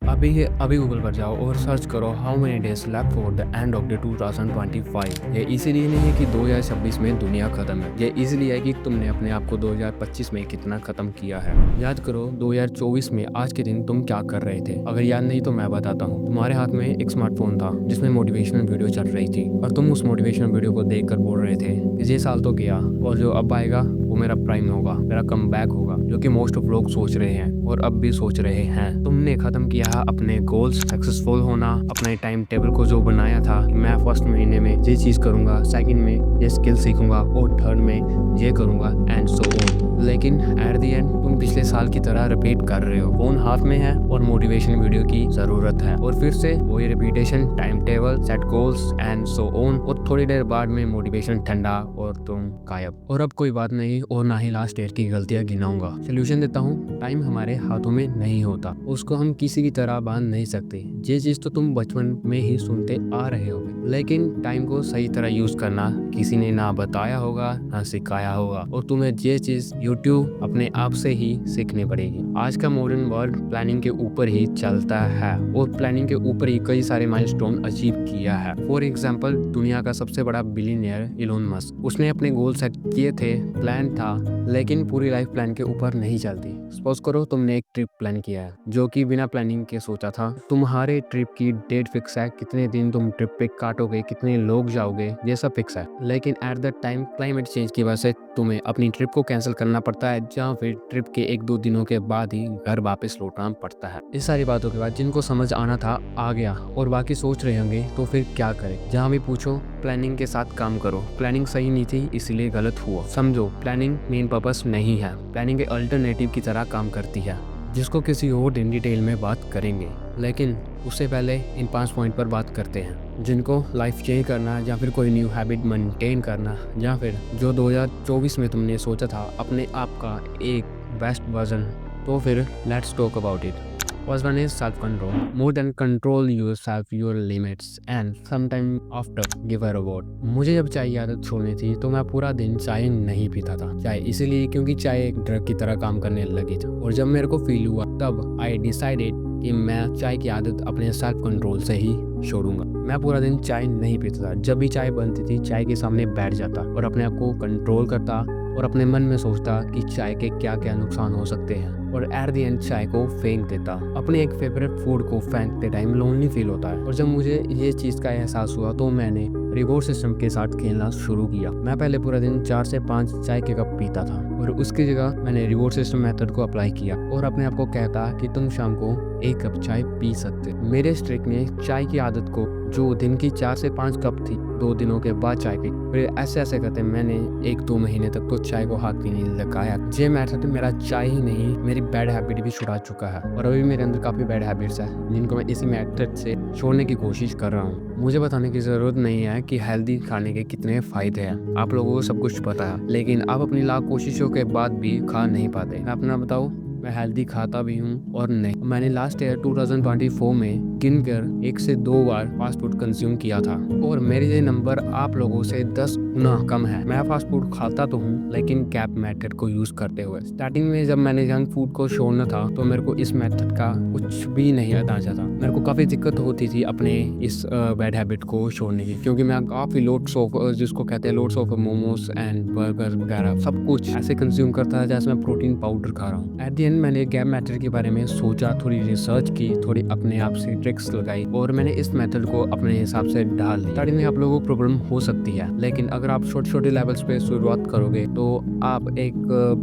अभी गूगल पर जाओ और सर्च करो how many days left for the end of the 2025। ये इसीलिए नहीं है कि 2026 में दुनिया खत्म है, ये इसलिए है कि तुमने अपने आप को 2025 में कितना खत्म किया है। याद करो 2024 में आज के दिन तुम क्या कर रहे थे। अगर याद नहीं तो मैं बताता हूँ। तुम्हारे हाथ में एक स्मार्टफोन था जिसमें मोटिवेशनल वीडियो चल रही थी और तुम उस मोटिवेशनल वीडियो को देखकर बोल रहे थे कि ये साल तो गया और जो अब आएगा वो मेरा प्राइम होगा, मेरा कम बैक होगा, जो कि मोस्ट ऑफ लोग सोच रहे हैं और अब भी सोच रहे हैं। तुमने खत्म किया है अपने गोल्स, सक्सेसफुल होना, अपने टाइम टेबल को जो बनाया था कि मैं फर्स्ट महीने में ये चीज करूंगा, सेकंड में ये स्किल सीखूंगा और थर्ड में ये करूंगा एंड सो ऑन। लेकिन एट द एंड तुम पिछले साल की तरह रिपीट कर रहे हो। फोन हाथ में है और मोटिवेशन वीडियो की जरूरत है और फिर से वही repetition, time table, set goals and so on और थोड़ी देर बाद में मोटिवेशन ठंडा और तुम गायब। और अब कोई बात नहीं और ना ही लास्ट ईयर की गलतियां गिनाऊंगा। सोल्यूशन देता हूँ, टाइम हमारे हाथों में नहीं होता, उसको हम किसी की तरह बांध नहीं सकते। ये चीज तो तुम बचपन में ही सुनते आ रहे होगे, लेकिन टाइम को सही तरह यूज करना किसी ने ना बताया होगा ना सिखाया होगा और तुम्हें ये चीज यूट्यूब अपने आप से ही सीखनी पड़ेगी। आज का मॉडर्न वर्ल्ड प्लानिंग के ऊपर ही चलता है और प्लानिंग के ऊपर ही कई सारे माइलस्टोन अचीव किया है। फॉर एग्जाम्पल, दुनिया का सबसे बड़ा बिलियनियर इलोन मस्क, उसने अपने गोल सेट किए थे, प्लान था, लेकिन पूरी लाइफ प्लान के ऊपर नहीं चलती। सपोज करो तुमने एक ट्रिप प्लान किया है जो कि बिना प्लानिंग के सोचा था। तुम्हारे ट्रिप की डेट फिक्स है, कितने दिन तुम ट्रिप पे काटोगे, कितने लोग जाओगे, ये सब फिक्स है, लेकिन at the time climate change की वजह से तुम्हें अपनी ट्रिप को कैंसिल करना पड़ता है, जहाँ फिर ट्रिप के 1-2 दिनों के बाद ही घर वापस लौटना पड़ता है। इस सारी बातों के बाद जिनको समझ आना था आ गया और बाकी सोच रहे होंगे तो फिर क्या करें। जहाँ भी पूछो प्लानिंग के साथ काम करो, प्लानिंग सही नहीं थी इसलिए गलत हुआ। समझो प्लानिंग मेन पर्पस नहीं है, प्लानिंग एक अल्टरनेटिव की तरह काम करती है, जिसको किसी और दिन डिटेल में बात करेंगे। लेकिन उससे पहले इन 5 पॉइंट पर बात करते हैं जिनको लाइफ चेंज करना या फिर कोई न्यू हैबिट मेंटेन करना या फिर जो 2024 में तुमने सोचा था अपने आप का एक बेस्ट वर्जन। तो फिर let's talk about it. First one is self-control. More than control yourself, your limits, and sometime after give a reward. मुझे जब चाय की आदत छोड़नी थी तो मैं पूरा दिन चाय नहीं पीता था। चाय इसलिए क्योंकि चाय एक ड्रग की तरह काम करने लगी थी और जब मेरे को फील हुआ तब आई डिसाइडेड कि मैं चाय की आदत अपने सेल्फ कंट्रोल से ही छोड़ूंगा। मैं पूरा दिन चाय नहीं पीता था। जब भी चाय बनती थी चाय के सामने बैठ जाता और अपने आप को कंट्रोल करता और अपने मन में सोचता कि चाय के क्या क्या नुकसान हो सकते हैं और एट द एंड चाय को फेंक देता। अपने एक फेवरेट फूड को फेंकते टाइम लोनली फील होता है और जब मुझे ये चीज़ का एहसास हुआ तो मैंने रिवॉर्ड सिस्टम के साथ खेलना शुरू किया। मैं पहले पूरा दिन 4 से 5 चाय के कप पीता था और उसकी जगह मैंने रिवॉर्ड सिस्टम मेथड को अप्लाई किया और अपने आप को कहता कि तुम शाम को 1 कप चाय पी सकते। मेरे स्ट्रिक ने चाय की आदत को, जो दिन की 4 से 5 कप थी 2 दिनों के बाद चाय पी, फिर ऐसे ऐसे करते मैंने 1-2 महीने तक तो चाय को हाथ भी नहीं लगाया। ये मेथड मेरा चाय ही नहीं मेरी बैड हैबिट भी छुड़ा चुका है और अभी मेरे अंदर काफ़ी बैड हैबिट्स है जिनको मैं इसी मेथड से छोड़ने की कोशिश कर रहा हूँ। मुझे बताने की ज़रूरत नहीं है कि हेल्दी खाने के कितने फ़ायदे हैं, आप लोगों को सब कुछ पता है, लेकिन आप अपनी लाख कोशिशों के बाद भी खा नहीं पाते। मैं अपना बताऊँ, मैं हेल्दी खाता भी हूँ और नहीं। मैंने लास्ट ईयर 2024 में गिनकर 1 से 2 बार फास्ट फूड कंज्यूम किया था और मेरे ये नंबर आप लोगों से 10 गुना कम है। मैं फास्ट फूड खाता तो हूँ लेकिन गैप मेथड को यूज करते हुए। स्टार्टिंग में जब मैंने जंक फूड को छोड़ना था तो मेरे को इस मेथड का कुछ भी नहीं अंदाजा था। मेरे को काफ़ी दिक्कत होती थी अपने इस बैड हैबिट को छोड़ने की, क्योंकि मैं काफ़ी लोड्स ऑफ, जिसको कहते हैं loads of momos and burger वगैरह सब कुछ ऐसे कंज्यूम करता था जैसे मैं प्रोटीन पाउडर खा रहा हूँ। एट द एंड मैंने गैप मेथड के बारे में सोचा, थोड़ी रिसर्च की, थोड़ी अपने आप से ट्रिक्स लगाई और मैंने इस मेथड को अपने हिसाब से डाल दी। स्टार्टिंग में आप लोगों को प्रॉब्लम हो सकती है, लेकिन अगर आप छोटे छोटे लेवल्स पे शुरुआत करोगे तो आप एक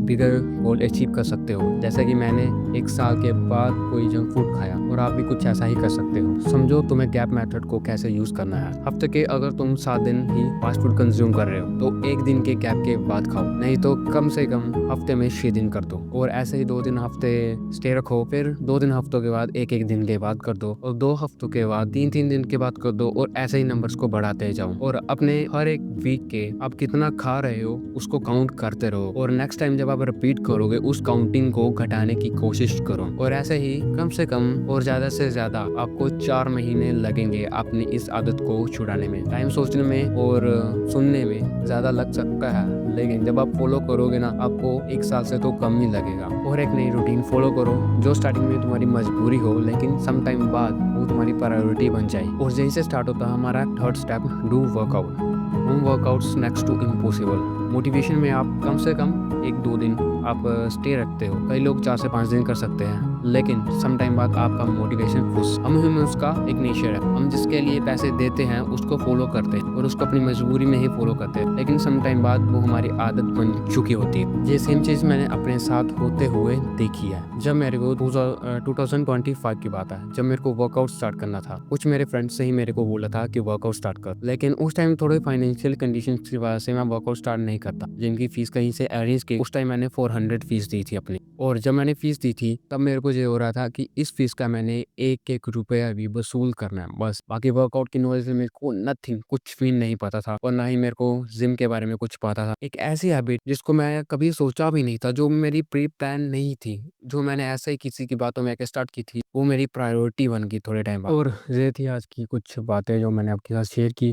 बिगर गोल अचीव कर सकते हो। जैसे कि मैंने 1 साल के बाद कोई जंक फूड खाया और आप भी कुछ ऐसा ही कर सकते हो। समझो तुम्हें गैप मेथड को कैसे यूज करना है। हफ्ते के अगर तुम 7 दिन ही फास्ट फूड कंज्यूम कर रहे हो तो 1 दिन के गैप के बाद खाओ, नहीं तो कम से कम हफ्ते में 6 दिन कर दो और ऐसे ही 2 दिन हफ्ते स्टे रखो, फिर 2 दिन हफ्तों के बाद 1-1 दिन के बाद कर दो और 2 हफ्तों के बाद 3-3 दिन के बाद कर दो और ऐसे ही नंबर्स को बढ़ाते जाओ और अपने हर एक वीक के आप कितना खा रहे हो उसको काउंट करते रहो और नेक्स्ट टाइम जब आप रिपीट करोगे उस काउंटिंग को घटाने की कोशिश करो और ऐसे ही कम से कम और ज्यादा से ज्यादा आपको 4 महीने लगेंगे अपनी इस आदत को छुड़ाने में। टाइम सोचने में और सुनने में ज्यादा लग सकता है, लेकिन जब आप फॉलो करोगे ना, आपको 1 साल से तो कम ही लगेगा। और एक नई रूटीन फॉलो करो, जो स्टार्टिंग में तुम्हारी मजबूरी हो, लेकिन सम टाइम बाद वो तुम्हारी प्रायोरिटी बन जाए। और यहीं से स्टार्ट होता है हमारा third step, do workout. Home workouts next to impossible. Motivation में आप कम से कम 1-2 दिन आप स्टे रखते हो। कई लोग 4 से 5 दिन कर सकते हैं, लेकिन सम टाइम बाद आपका मोटिवेशन खुश हम में उसका एक नेचर है। हम जिसके लिए पैसे देते हैं उसको फॉलो करते हैं और उसको अपनी मजबूरी में ही फॉलो करते हैं, लेकिन सम टाइम बाद वो हमारी आदत बन चुकी होती है। ये सेम चीज़ मैंने अपने साथ होते हुए देखी है। जब मेरे को 2025 की बात है, जब मेरे को वर्कआउट स्टार्ट करना था, कुछ मेरे फ्रेंड्स से ही मेरे को बोला था कि वर्कआउट स्टार्ट कर, लेकिन उस टाइम थोड़े फाइनेंशियल कंडीशंस की वजह से मैं वर्कआउट स्टार्ट नहीं करता। जिनकी फीस कहीं से अरेंज की, उस टाइम मैंने 400 फीस दी थी अपनी। और जब मैंने फीस दी थी तब मेरे को ये हो रहा था कि इस फीस का मैंने एक-एक रुपया भी वसूल करना है बस। बाकी वर्कआउट की नॉलेज में मेरे को नथिंग, कुछ भी नहीं पता था और ना ही मेरे को जिम के बारे में कुछ पता था। एक ऐसी हैबिट जिसको मैं कभी सोचा भी नहीं था, जो मेरी प्री प्लान नहीं थी, जो मैंने ऐसे ही किसी की बातों में आके स्टार्ट की थी, वो मेरी प्रायोरिटी बन गई थोड़े टाइम बाद। और ये थी आज की कुछ बातें जो मैंने आपके साथ शेयर की।